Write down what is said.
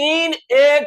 3-1